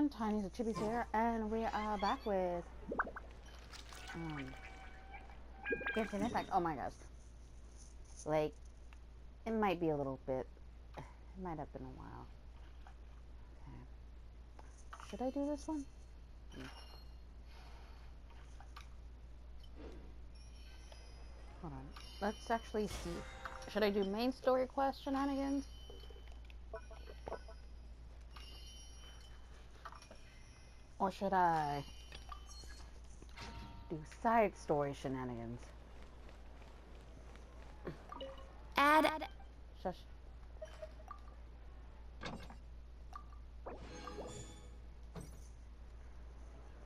everyone, Tiniestofchibis here, and we are back with Genshin Impact. Oh my gosh. Like, it might be a little bit, it might have been a while. Okay. Should I do this one? Hold on. Let's actually see. Should I do main story quest shenanigans? Or should I do side story shenanigans? Add. Shush.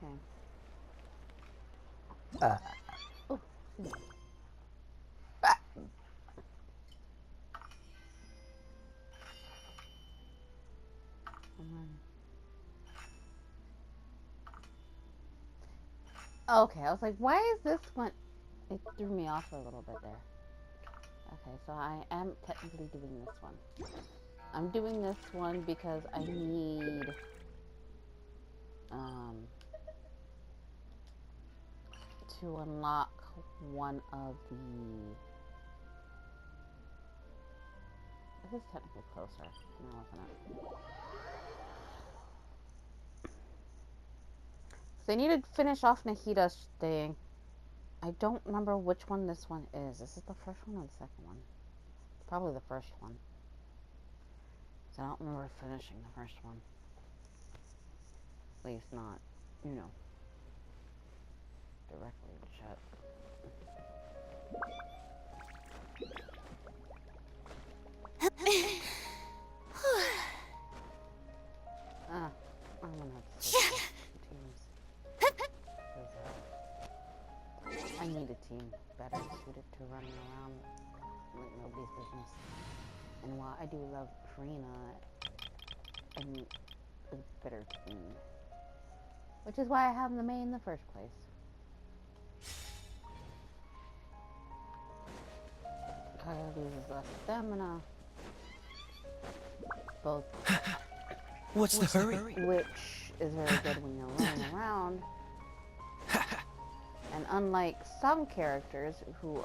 Okay. Oh. Ah. Okay, I was like, why is this one? It threw me off a little bit there. Okay, so I am technically doing this one. I'm doing this one because I need to unlock one of the. This is technically closer. No, isn't it? So I need to finish off Nahita's thing. I don't remember which one this one is. Is this the first one or the second one? Probably the first one. So I don't remember finishing the first one. At least not, you know, directly in chat. I'm gonna have to switch teams. I need a team better suited to running around like nobody's business. And while I do love Karina, I need a better team. Which is why I have the main in the first place. Kaya loses less stamina. Both. What's the hurry? Which is very good when you're running around. And unlike some characters who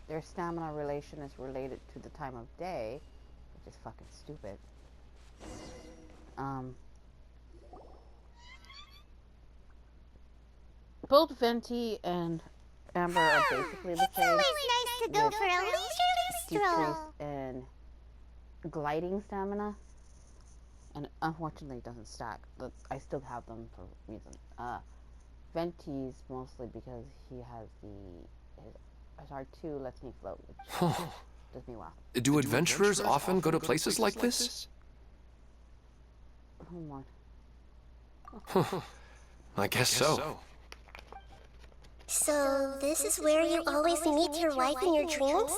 their stamina relation is related to the time of day, which is fucking stupid. Both Venti and Amber are basically the same. It's always nice to go for a leisurely stroll. And gliding stamina, and unfortunately it doesn't stack, but I still have them for a reason. Venti's mostly because he has his R2 lets me float, which does me well. Do adventurers often go to places like this? Oh my. I guess so. So, this is where you always meet your wife in your dreams?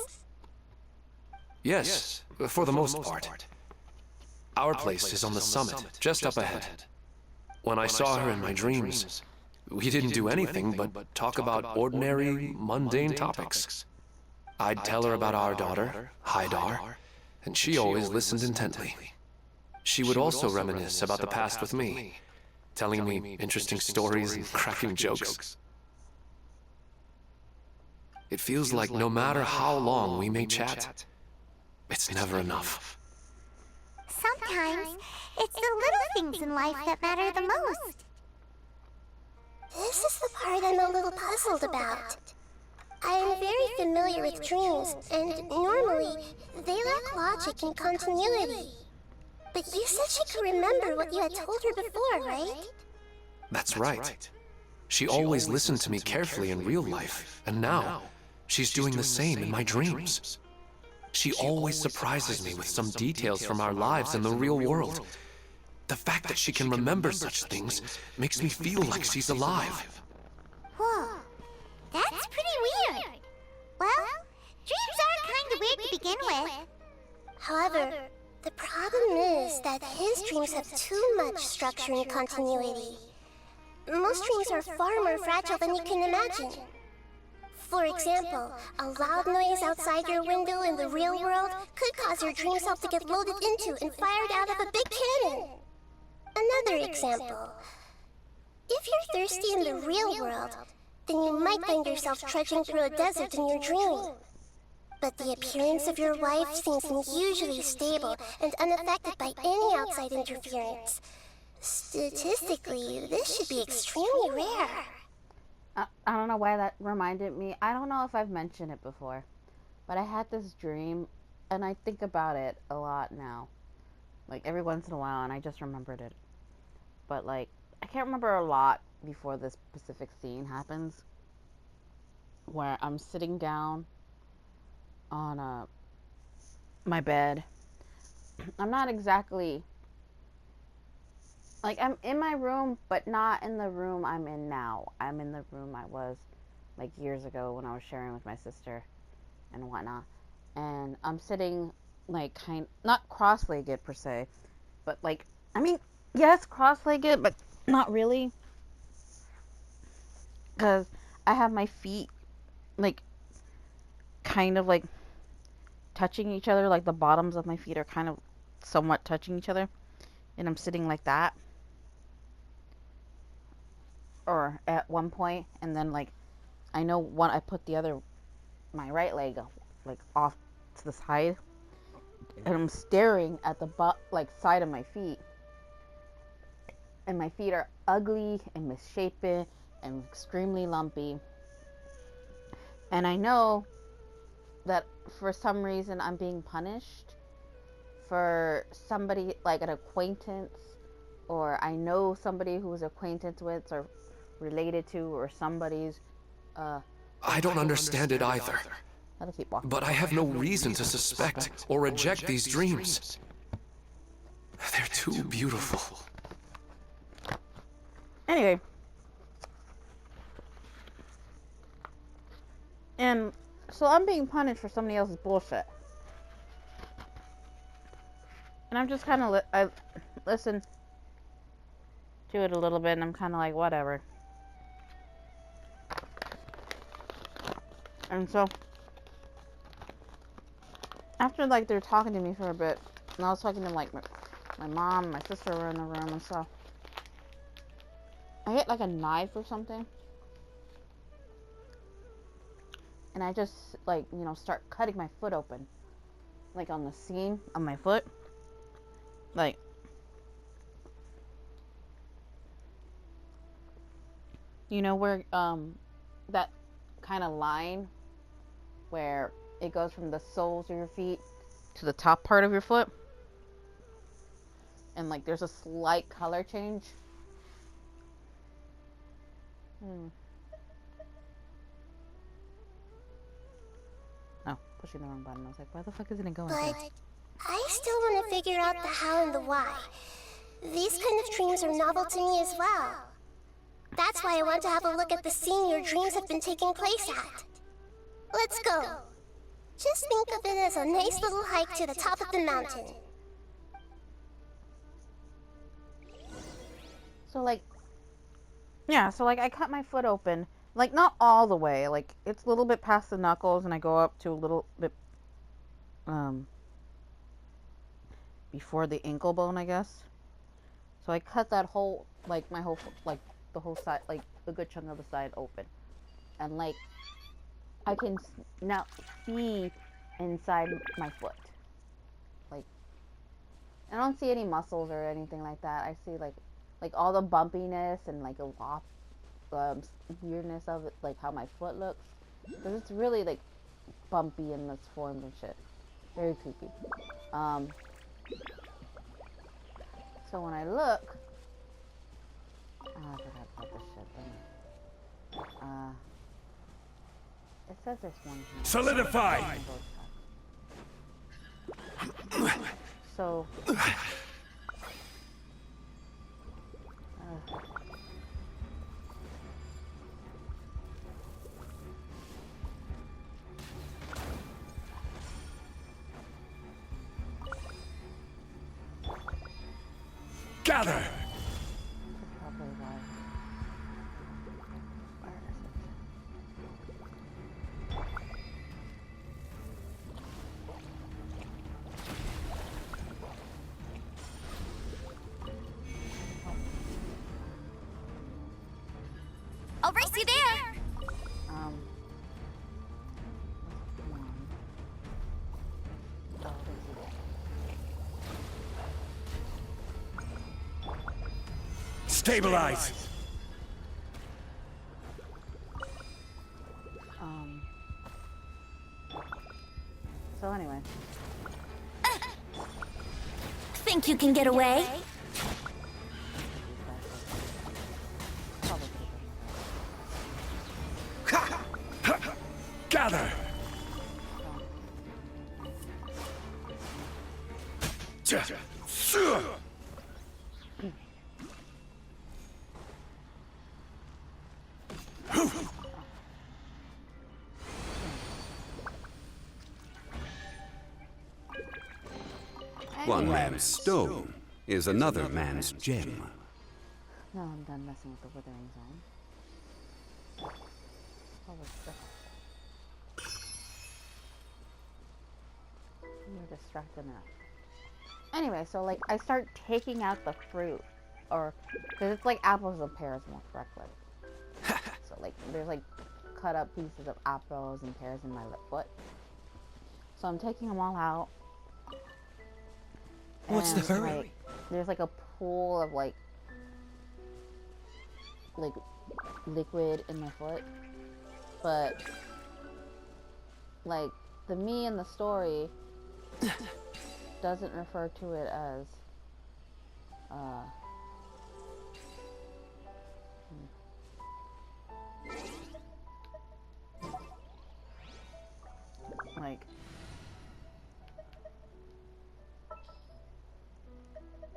Yes, for the most part. Our place is on the summit, just up ahead. When I saw her in my dreams, we didn't do anything but talk about ordinary, mundane topics. I'd tell her about our daughter, Haidar, and she always listened intently. She would also reminisce about the past with me, telling me interesting stories and cracking jokes. It feels like no matter how long we may chat, it's never enough. Sometimes, it's the little things in life that matter the most. This is the part I'm a little puzzled about. I am very familiar with dreams, and normally, they lack logic and continuity. But you said she could remember what you had told her before, right? That's right. She always listened to me carefully in real life, and now, she's doing the same in my dreams. She always surprises me with some details from our lives in the real world. The fact that she can remember such things makes me feel like she's alive. Whoa, that's pretty weird. Well, dreams are kind of weird to begin with. However, the problem is that his dreams have too much structure and continuity. Most dreams are far more fragile than you can imagine. For example, a loud noise outside your window in the real world could cause your dream self to get loaded into and fired out of a big cannon. Another another example. If you're thirsty in the real world, then you might find yourself trudging through a desert in your dream. But the appearance of your wife seems unusually stable and unaffected by any outside interference. Statistically, this should be extremely rare. I don't know why that reminded me. I don't know if I've mentioned it before, but I had this dream, and I think about it a lot now. Like, every once in a while, and I just remembered it. But, like, I can't remember a lot before this specific scene happens, where I'm sitting down on my bed. I'm not exactly, like, I'm in my room, but not in the room I'm in now. I'm in the room I was, like, years ago when I was sharing with my sister and whatnot. And I'm sitting, like, not cross-legged per se, but, like, I mean, yes, cross-legged, but not really. Because I have my feet, like, kind of, like, touching each other. Like, the bottoms of my feet are kind of somewhat touching each other. And I'm sitting like that. Or at one point, and then, like, I know when I put my right leg, like, off to the side, and I'm staring at the side of my feet, and my feet are ugly and misshapen and extremely lumpy, and I know that for some reason I'm being punished for somebody, like an acquaintance, or I know somebody who's acquaintance with or related to, or somebody's I don't understand it either. I'll keep walking. But I have no reason to suspect or reject these dreams. They're too beautiful. Anyway. And so I'm being punished for somebody else's bullshit. And I'm just kind of, I listen to it a little bit, and I'm kind of like, whatever. And so, after, like, they're talking to me for a bit, and I was talking to, like, my mom and my sister were in the room and stuff, I get, like, a knife or something, and I just, like, you know, start cutting my foot open, like, on the seam of my foot, like, you know, where, that kind of line where it goes from the soles of your feet to the top part of your foot, and, like, there's a slight color change. Oh, pushing the wrong button. I was like, why the fuck isn't it going? But I still want to figure out the how and the why. These kind of dreams are novel to me as well. That's why I want to have a look at the scene your dreams have been taking place at. Let's go. Just think of it as a nice little hike to the top of the mountain. So, like, yeah, so, like, I cut my foot open. Like, not all the way. Like, it's a little bit past the knuckles, and I go up to a little bit, before the ankle bone, I guess. So I cut that whole, like, my whole, like, the whole side, like, a good chunk of the side open. And, like, I can now see inside my foot. Like, I don't see any muscles or anything like that. I see, like all the bumpiness and, like, a lot weirdness of it, like, how my foot looks. Because it's really, like, bumpy and misformed and shit. Very creepy. So when I look... Oh, I forgot about this shit. It says there's one here. Solidify! So... Gather! Probably why. Where is it? I'll race you there. Um. Oh, there's the Stabilize! So anyway. Think you can get away? Gather! One man's stone is another man's gem. Now I'm done messing with the withering zone. What was this? You're distracted enough. Anyway, so like I start taking out the fruit, or because it's like apples and pears more correctly. So like there's like cut up pieces of apples and pears in my foot. So I'm taking them all out. What's the And, hurry? like, there's like a pool of like liquid in my foot, but like the me in the story doesn't refer to it as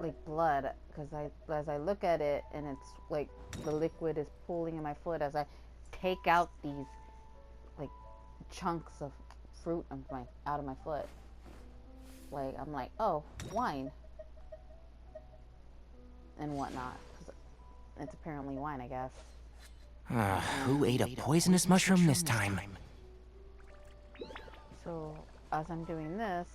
like blood, because as I look at it and it's like the liquid is pooling in my foot as I take out these like chunks of fruit out of my foot. Like I'm like, oh, wine and whatnot. 'Cause it's apparently wine, I guess. Who ate a poisonous mushroom this time? So as I'm doing this,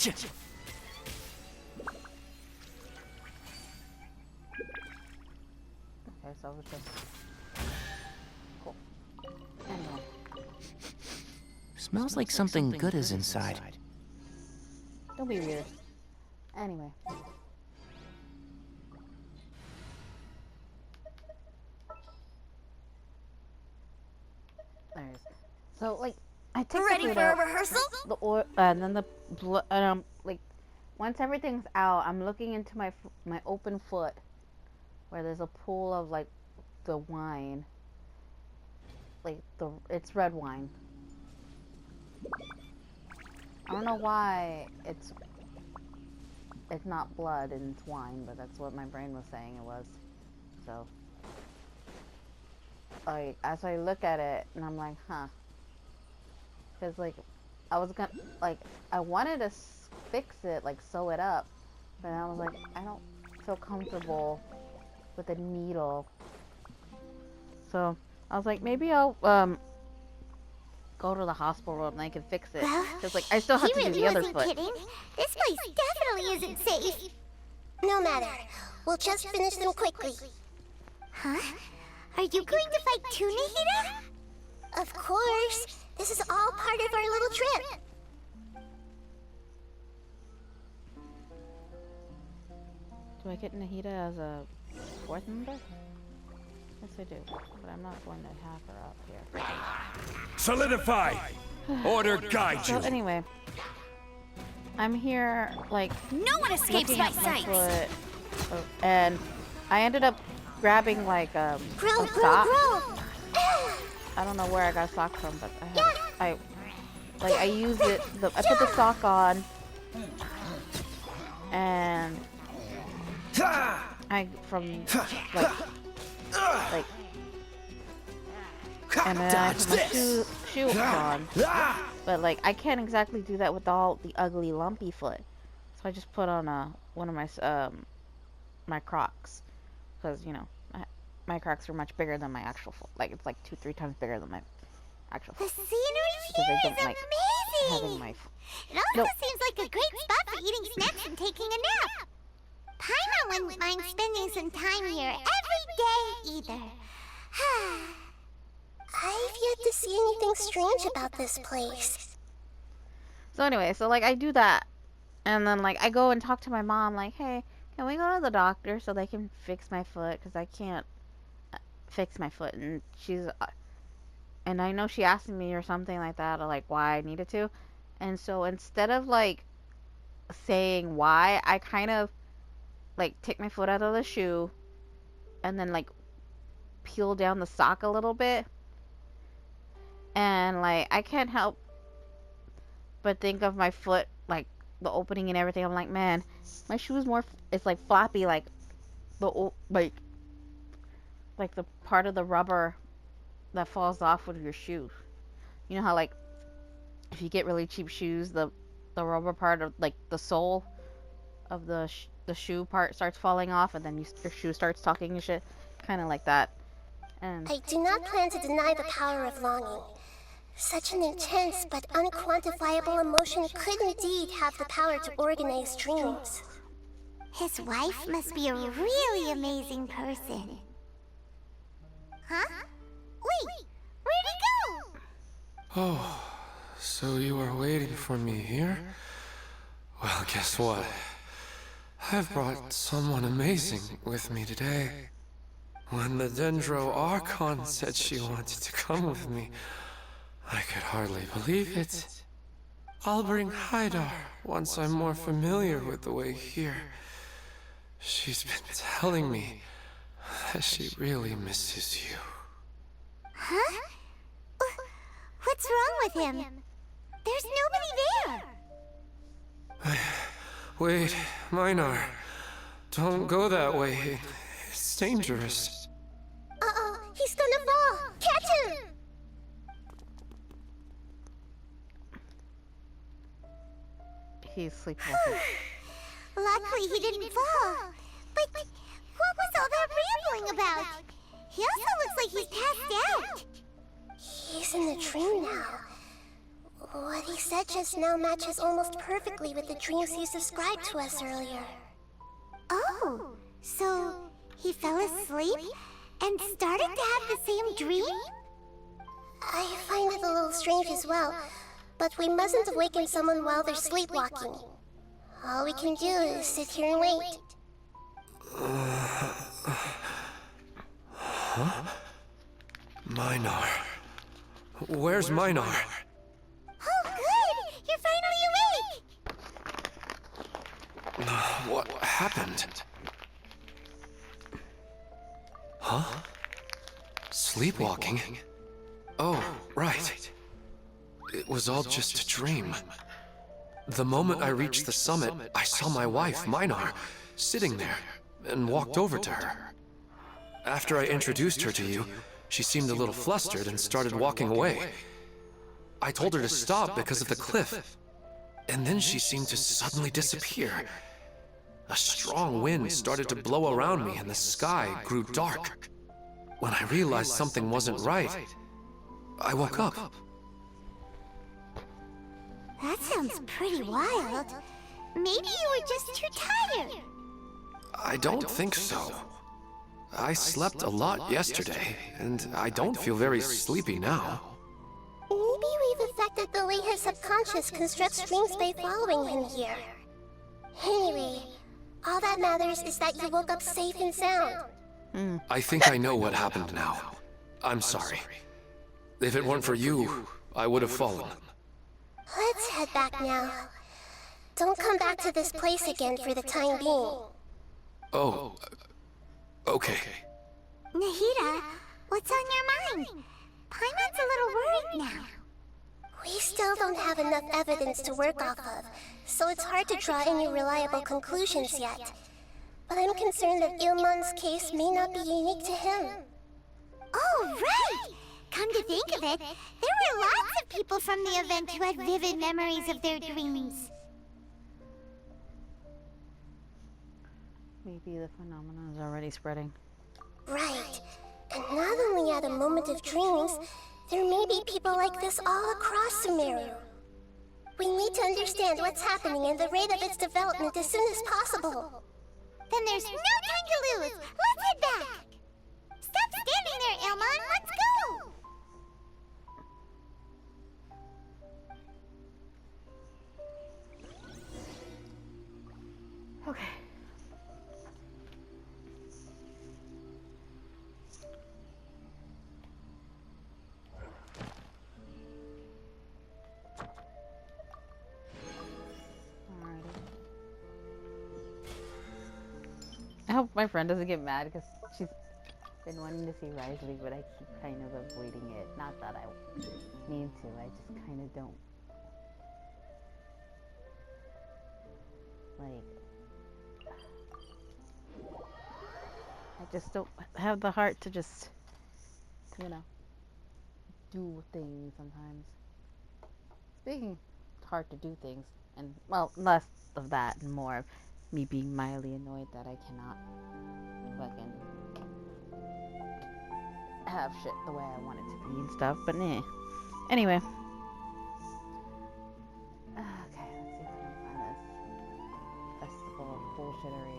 okay, so it's just cool. Anyway. Smells like something good is inside. Don't be weird. Anyway. There it is. So, like, I take the Ready fruit for out, a rehearsal? the oil, and then the blood, like, once everything's out, I'm looking into my open foot, where there's a pool of, like, the wine. Like, it's red wine. I don't know why it's not blood and it's wine, but that's what my brain was saying it was. So, like, as I look at it, and I'm like, huh. Because, like, I was gonna, like, I wanted to fix it, like, sew it up, but I was like, I don't feel comfortable with a needle. So, I was like, maybe I'll, go to the hospital and I can fix it. Well, Because, like, I still have he to do really the other wasn't foot. kidding. This place definitely isn't safe. No matter. We'll just finish them quickly. Huh? Are you going to fight Tuniestofchibis? Of course. This is all part of our little trip. Do I get Nahida as a fourth member? Yes, I do. But I'm not going to have her up here. Solidify! Order guide So you! anyway, I'm here, like, No one escapes looking my at my sight. foot, and I ended up grabbing, like, a Grow, grow, sock. grow. I don't know where I got socks from, but I used it, I put the sock on, and and then I put my shoe on. But, like, I can't exactly do that with all the ugly lumpy foot. So I just put on one of my my Crocs, because, you know, my cracks are much bigger than my actual foot. Like, it's like 2-3 times bigger than my actual The foot. scenery Because I here don't is like having amazing. my It also seems like a great spot for eating snacks and taking a nap. Paimon wouldn't mind spending some time here every day either. I've yet to see anything strange about this place. So anyway, so like I do that, and then like I go and talk to my mom, like, hey, can we go to the doctor so they can fix my foot? Because I can't fix my foot. And she's, and I know she asked me or something like that, or like why I needed to. And so instead of like saying why, I kind of like take my foot out of the shoe and then like peel down the sock a little bit. And like I can't help but think of my foot, like the opening and everything. I'm like, man, my shoe is more, it's like floppy, like the like the part of the rubber that falls off with your shoe. You know how like if you get really cheap shoes, the rubber part of like the sole of the shoe part starts falling off, and then your shoe starts talking and shit, kind of like that. And I do not plan to deny the power of longing. Such an intense but unquantifiable emotion could indeed have the power to organize dreams. His wife must be a really amazing person. Huh? Wait, where'd he go? Oh, so you are waiting for me here? Well, guess what? I've brought someone amazing with me today. When the Dendro Archon said she wanted to come with me, I could hardly believe it. I'll bring Haidar once I'm more familiar with the way here. She's been telling me that she really misses you. Huh? What's wrong with him? There's nobody there. Wait, Minar. Don't go that way. It's dangerous. Uh-oh, he's gonna fall! Catch him! he's sleepwalking. Luckily he didn't fall. But what was all that rambling about? He also looks like he's passed out. He's in the dream now. What he said just now matches almost perfectly with the dreams he's described to us earlier. Oh, so he fell asleep and started to have the same dream? I find it a little strange as well, but we mustn't awaken someone while they're sleepwalking. All we can do is sit here and wait. Huh? Minar. Where's Minar? Oh, good! You're finally awake! What happened? Huh? Sleepwalking? Oh, right. It was all just a dream. The moment I reached the summit, I saw my wife, Minar, sitting there, and walked over to her. After I introduced her to you, she seemed a little flustered and started walking away. I told her to stop because of the cliff, and then she seemed to suddenly disappear. A strong wind started to blow around me and the sky grew dark. When I realized something wasn't right, I woke up. That sounds pretty wild. Maybe you were just too tired. I don't think so. I slept a lot yesterday, and I don't feel very sleepy now. Maybe we've affected the way his subconscious constructs dreams by following him here. Anyway, all that matters is that you woke up safe and sound. I think I know what happened now. I'm sorry. If it weren't for you, I would have fallen. Let's head back now. Don't come back to this place again for the time being. Oh, okay. Nahida, what's on your mind? Paimon's a little worried now. We still don't have enough evidence to work off of, so it's hard to draw any reliable conclusions yet. But I'm concerned that Ilmon's case may not be unique to him. Oh, right! Come to think of it, there were lots of people from the event who had vivid memories of their dreams. Maybe the phenomenon is already spreading. Right. And not only at a moment of dreams, there may be people like this all across Sumeru. We need to understand what's happening and the rate of its development as soon as possible. Then there's no time to lose. Let's head back. Stop standing there, Ilmon. Let's go. Okay. I hope my friend doesn't get mad because she's been wanting to see Risley, but I keep kind of avoiding it. Not that I need to, I just kind of don't. Like, I just don't have the heart to just, you know, do things sometimes. Speaking, it's hard to do things, and, well, less of that and more of me being mildly annoyed that I cannot fucking have shit the way I want it to be and stuff, but nah. Anyway. Okay, let's see if I can find this festival of bullshittery.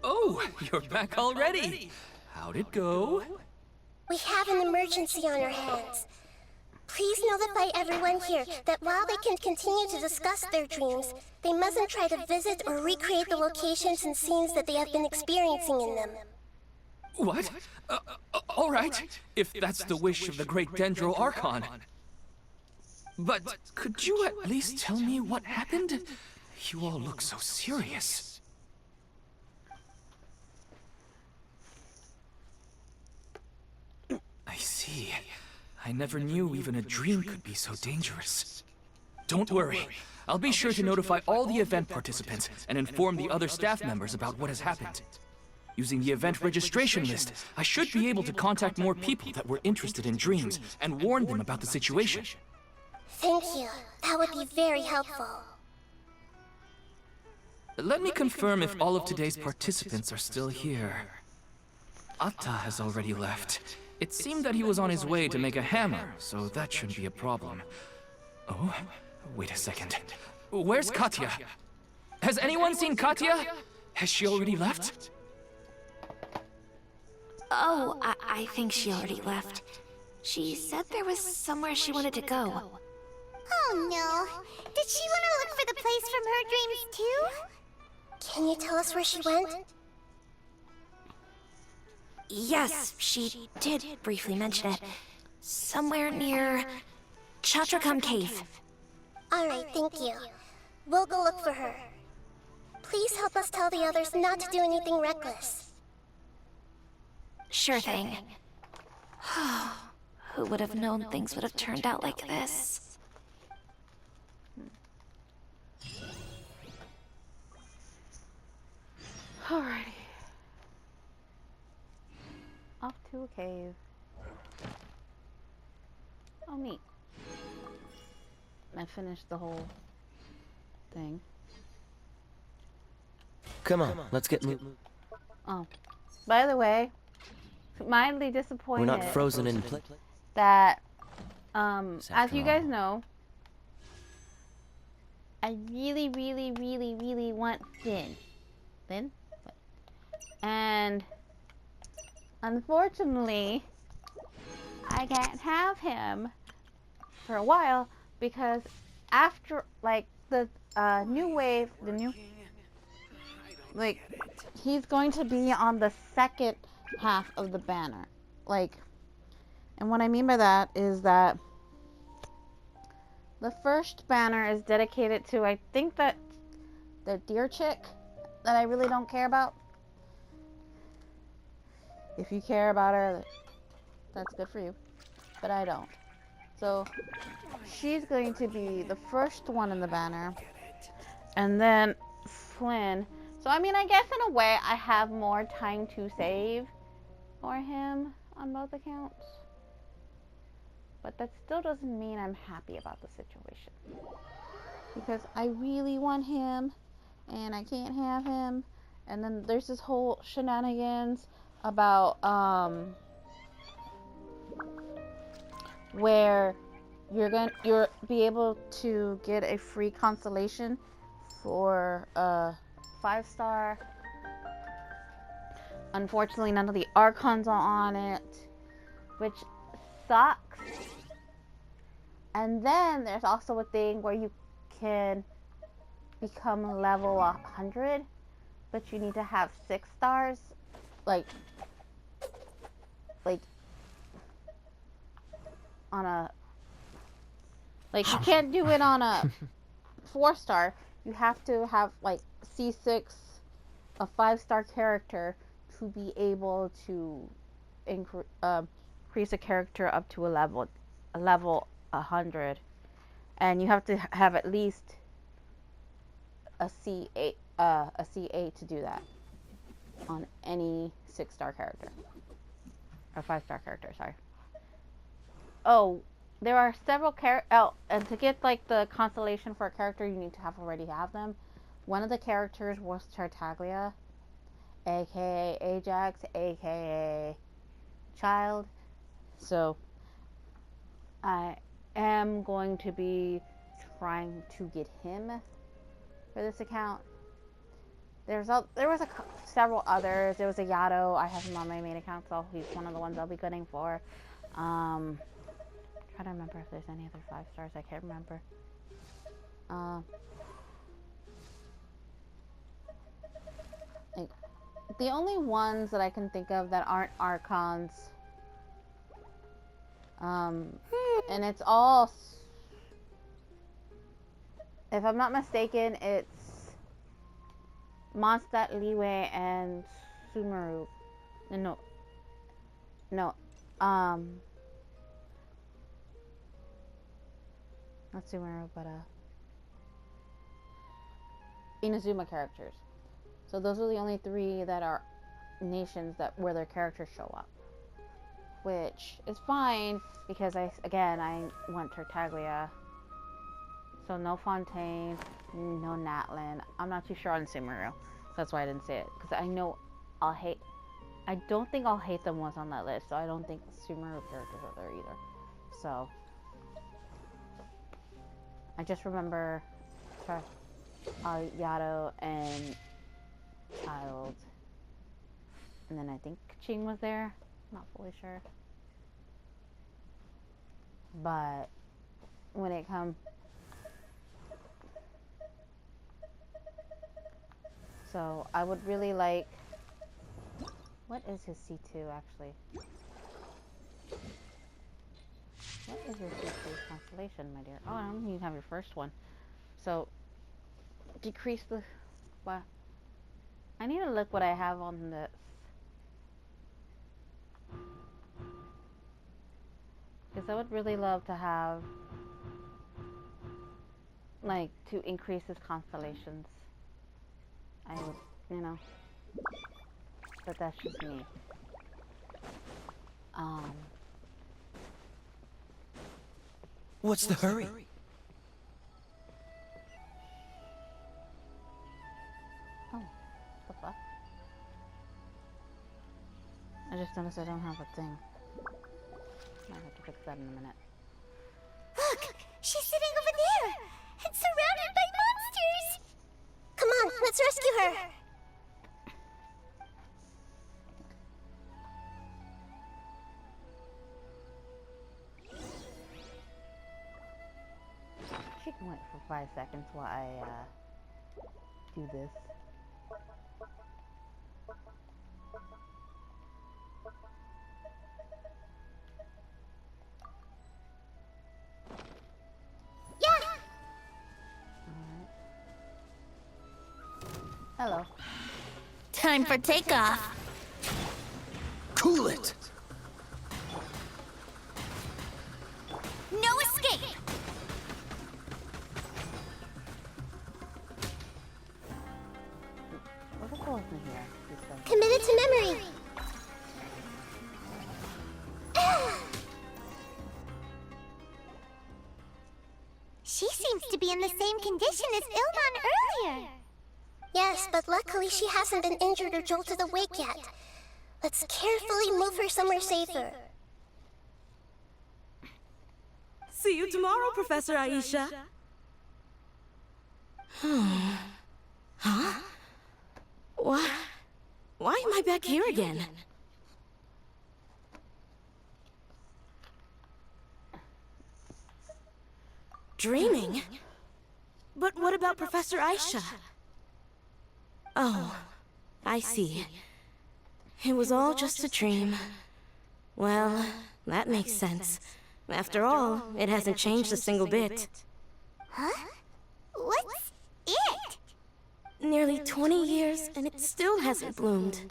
Oh, you're back already. How'd it go? We have an emergency on our hands. Please notify everyone here that while they can continue to discuss their dreams, they mustn't try to visit or recreate the locations and scenes that they have been experiencing in them. What? All right, if that's the wish of the great Dendro Archon. But could you at least tell me what happened? You all look so serious. I see. I never knew even a dream could be so dangerous. Don't worry. I'll be sure to notify all the event participants and inform the other staff members about what has happened. Using the event registration list, I should be able to contact more people that were interested in dreams and warn them about the situation. Thank you. That would be very helpful. Let me confirm if all of today's participants are still here. Atta has already left. It seemed that he was on his way to make a hammer, so that shouldn't be a problem. Oh, wait a second. Where's Katya? Has anyone seen Katya? Has she already left? Oh, I think she already left. She said there was somewhere she wanted to go. Oh no. Did she want to look for the place from her dreams too? Can you tell us where she went? Yes, she did briefly mention it. Somewhere near Chatrakam Cave. Alright, thank you. We'll go look for her. Please help us tell the others not to do anything reckless. Sure thing. Who would have known things would have turned out like this? Alrighty. Off to a cave. Oh, neat. I finished the whole thing. Come on, let's get moving. Oh. By the way, mildly disappointed. We're not frozen in place. That, as you guys know, I really want Finn. Finn? And unfortunately, I can't have him for a while because after, like, the new wave, like, he's going to be on the second half of the banner. Like, and what I mean by that is that the first banner is dedicated to, I think, that the deer chick that I really don't care about. If you care about her, that's good for you. But I don't. So, she's going to be the first one in the banner. And then Flynn. So, I mean, I guess in a way, I have more time to save for him on both accounts. But that still doesn't mean I'm happy about the situation. Because I really want him, and I can't have him. And then there's this whole shenanigans about, where you'll be able to get a free constellation for a 5-star. Unfortunately, none of the Archons are on it, which sucks. And then there's also a thing where you can become level 100, but you need to have 6 stars. Like on a, like, you can't do it on a 4-star. You have to have like C6, a 5-star character, to be able to increase a character up to a level 100, and you have to have at least a C8 to do that on any 6-star character or 5-star character. Sorry. Oh, there are several and to get like the constellation for a character, you need to already have them. One of the characters was Tartaglia, aka Ajax, aka Child. So I am going to be trying to get him for this account. There was several others. There was a Yato. I have him on my main account, so he's one of the ones I'll be gunning for. Trying to remember if there's any other 5 stars. I can't remember. Like, the only ones that I can think of that aren't Archons, and it's all, if I'm not mistaken, it's Mondstadt, Liyue, and Sumeru. No, not Sumeru, but Inazuma characters. So those are the only 3 that are nations where their characters show up, which is fine because I want Tartaglia. So no Fontaine, no Natlin. I'm not too sure on Sumeru, so that's why I didn't say it, because I know I don't think I'll hate them was on that list, so I don't think Sumeru characters are there either. So I just remember Yato and Child, and then I think Ching was there. Not fully sure, but when it comes, so I would really like. What is his C2 actually? What is your C2 constellation, my dear? Oh, I don't even have your first one. So decrease the. What? I need to look what I have on this. Because I would really love to have, like, to increase his constellations. I would, but that's just me. What's the hurry? Oh, the fuck? I just noticed I don't have a thing. Might have to fix that in a minute. Look! She's sitting over there! And surrounded by monsters! Come on, let's rescue her! She can wait for 5 seconds while I do this. Yeah! Alright. Hello. Time for takeoff. Cool it! No escape! What the hell is in here? Committed to memory. seems to be in the same condition as Ilman earlier. Yes, but luckily she hasn't been injured or jolted awake yet. Let's carefully move her somewhere safer. See you tomorrow, Professor Aisha. Huh? Why am I back here again? Dreaming? But what about Professor Aisha? Oh, I see. It was all just a dream. Well, that makes sense. After all, it hasn't changed a single bit. Huh? What's it? Nearly 20 years, and it still hasn't bloomed.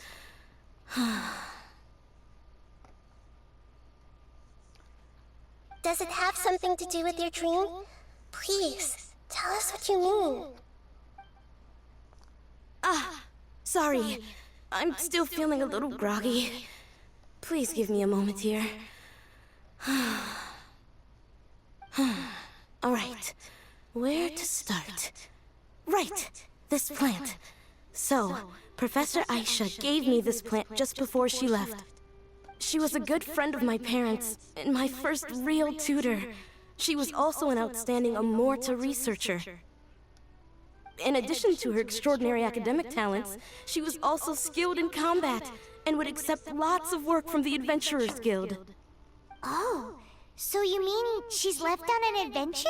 Does it have something to do with your dream? Please, tell us what you mean. Sorry. I'm still feeling a little groggy. Please give me a moment here. Alright, where to start? Right, this plant. So, Professor Aisha gave me this plant just before she left. She was a good friend of my parents, and my first real tutor. She was also an outstanding Amorta researcher. In addition to her extraordinary academic talents, she was also skilled in combat, and would accept lots of work from the Adventurers Guild. Oh, so you mean she's left on an adventure?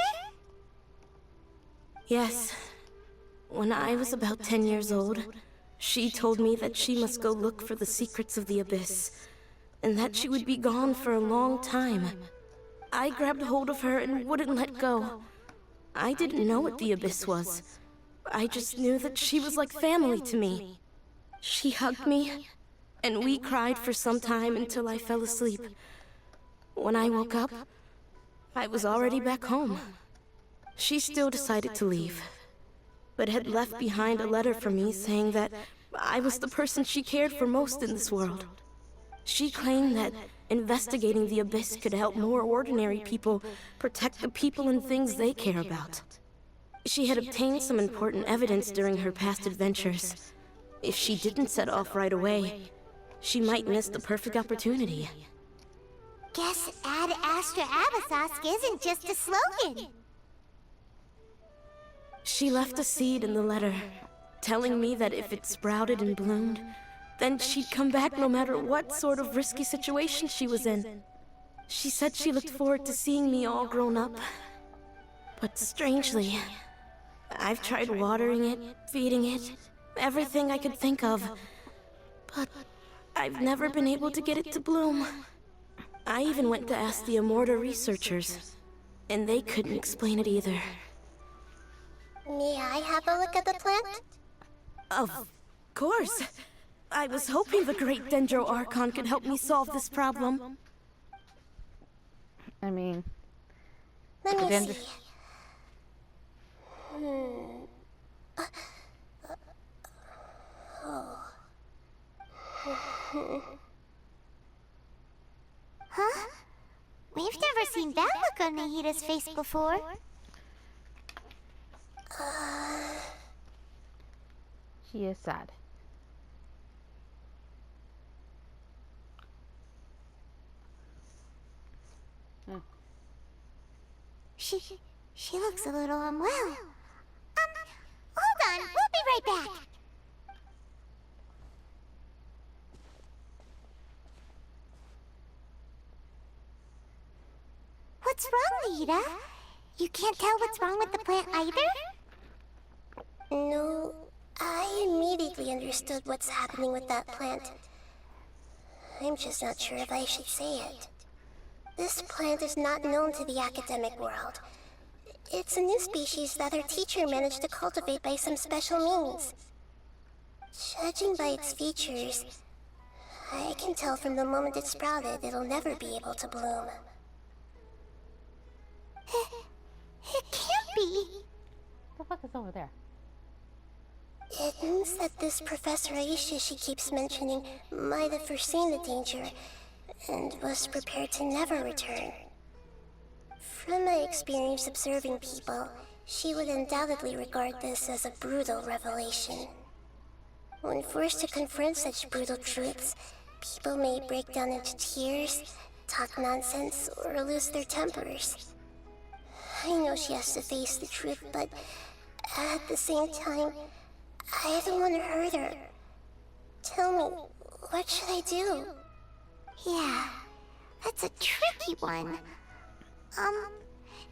Yes. When I was about 10 years old, she told me that she must go look for the secrets of the Abyss, and that she would be gone for a long time. I grabbed hold of her and wouldn't let go. I didn't know what the Abyss was. I just knew that she was like family to me. She hugged me, and we cried for some time until I fell asleep. When I woke up, I was already back home. She still decided to leave, but had left behind a letter for me saying that I was the person she cared for most in this world. She claimed that investigating the Abyss could help more ordinary people protect the people and things they care about. She had obtained some important evidence during her past adventures. If she didn't set off right away, she might miss the perfect opportunity. Guess Ad Astra Abasask isn't just a slogan. She left a seed in the letter, telling me that if it sprouted and bloomed, then she'd come back no matter what sort of risky situation she was in. She said she looked forward to seeing me all grown up. But strangely, I've tried watering it, feeding it, everything I could think of. But I've never been able to get it to bloom. I even went to ask the Amorta researchers, and they couldn't explain it either. May I have a look at the plant? Of course. I was hoping the Great Dendro Archon could help me solve this problem. I mean, Let me see. Huh? We've never seen that look on Nahida's face before. she is sad. She looks a little unwell. Hold on, we'll be right back. What's wrong, Nahida? You can't tell what's wrong with the plant either? No, I immediately understood what's happening with that plant. I'm just not sure if I should say it. This plant is not known to the academic world. It's a new species that our teacher managed to cultivate by some special means. Judging by its features, I can tell from the moment it sprouted it'll never be able to bloom. It can't be. What the fuck is over there? It means that this Professor Aisha she keeps mentioning might have foreseen the danger and was prepared to never return. From my experience observing people, she would undoubtedly regard this as a brutal revelation. When forced to confront such brutal truths, people may break down into tears, talk nonsense, or lose their tempers. I know she has to face the truth, but at the same time, I don't want to hurt her. Tell me, what should I do? Yeah, that's a tricky one.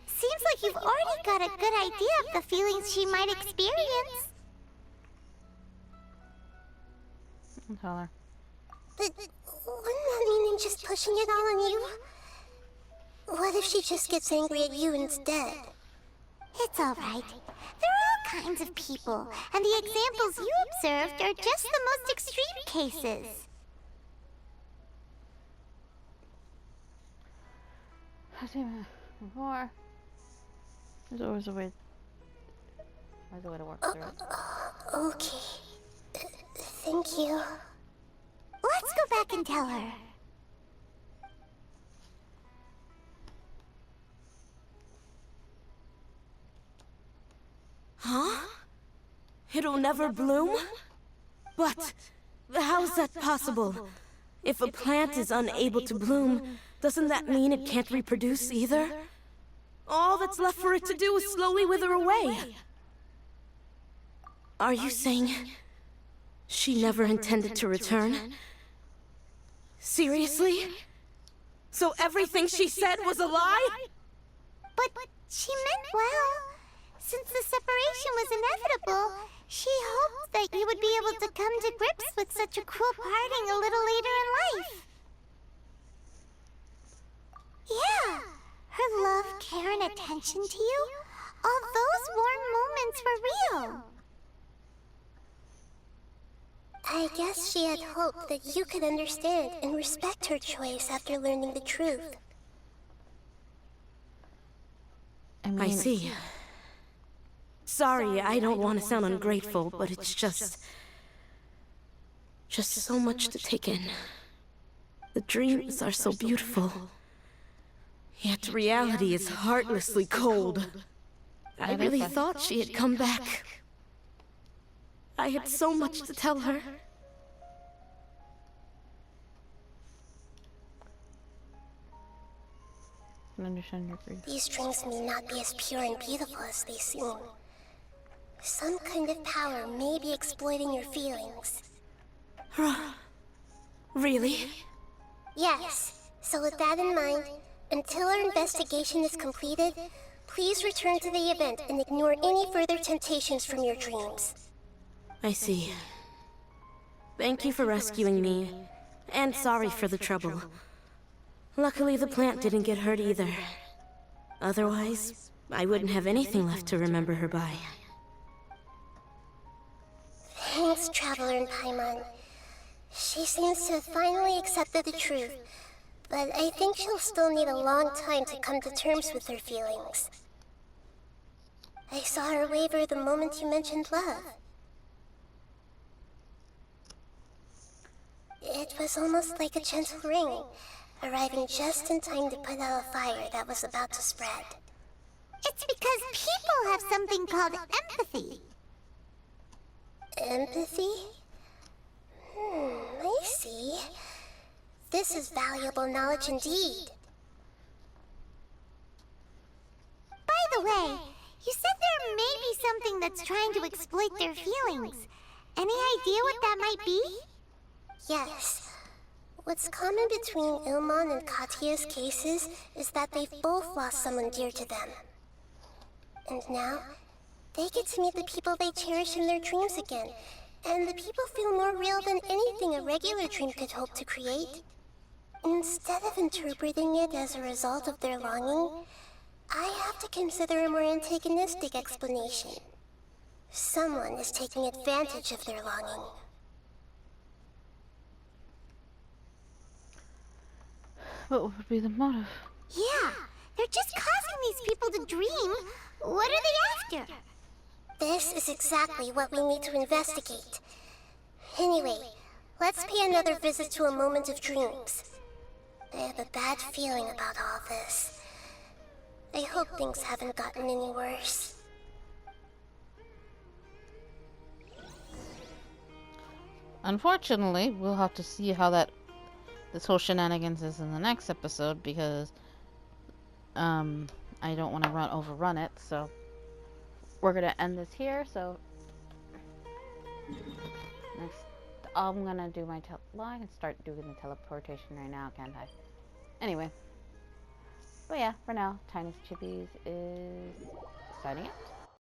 Seems like you've already got a good idea of the feelings she might experience. I'll tell her. But wouldn't that mean I'm just pushing it all on you? What if she just gets angry at you instead? It's alright. There are all kinds of people, and the examples you observed are just the most extreme cases. Before. There's always a way. There's a way to work through it. Okay. Thank you. Let's go back and tell her. Huh? It'll never bloom? But how's that possible? If a plant is unable to bloom, doesn't that mean it can't reproduce either? All that's left for it to do is slowly wither away. Are you saying she never intended to return? Seriously? So everything she said was a lie? But she meant well. Since the separation was inevitable, she hoped that you would be able to come to grips with such a cruel parting a little later in life. Yeah, her love, care, and attention to you, all those warm moments were real. I guess she had hoped that you could understand and respect her choice after learning the truth. I see. Sorry, I don't want to sound ungrateful, but it's just so much to take in. The dreams are so beautiful, yet reality is heartlessly cold. I really thought she had come back. I had so much to tell her. I understand your grief. These dreams may not be as pure and beautiful as they seem. Some kind of power may be exploiting your feelings. Really? Yes. So with that in mind, until our investigation is completed, please return to the event and ignore any further temptations from your dreams. I see. Thank you for rescuing me, and sorry for the trouble. Luckily, the plant didn't get hurt either. Otherwise, I wouldn't have anything left to remember her by. Thanks, Traveler in Paimon. She seems to have finally accepted the truth, but I think she'll still need a long time to come to terms with her feelings. I saw her waver the moment you mentioned love. It was almost like a gentle ring, arriving just in time to put out a fire that was about to spread. It's because people have something called empathy. Empathy? I see. This is valuable knowledge indeed. By the way, you said there may be something that's trying to exploit their feelings. Any idea what that might be? Yes. What's common between Ilmon and Katya's cases is that they've both lost someone dear to them. And now, they get to meet the people they cherish in their dreams again, and the people feel more real than anything a regular dream could hope to create. Instead of interpreting it as a result of their longing, I have to consider a more antagonistic explanation. Someone is taking advantage of their longing. What would be the motive? Yeah, they're just causing these people to dream. What are they after? This is exactly what we need to investigate. Anyway, let's pay another visit to a moment of dreams. I have a bad feeling about all this. I hope things haven't gotten any worse. Unfortunately, we'll have to see how this whole shenanigans is in the next episode, because I don't want to overrun it. So we're gonna end this here. So next, I'm gonna do my well, I can start doing the teleportation right now, can't I? Anyway, but yeah, for now, Tiniestofchibis is signing out.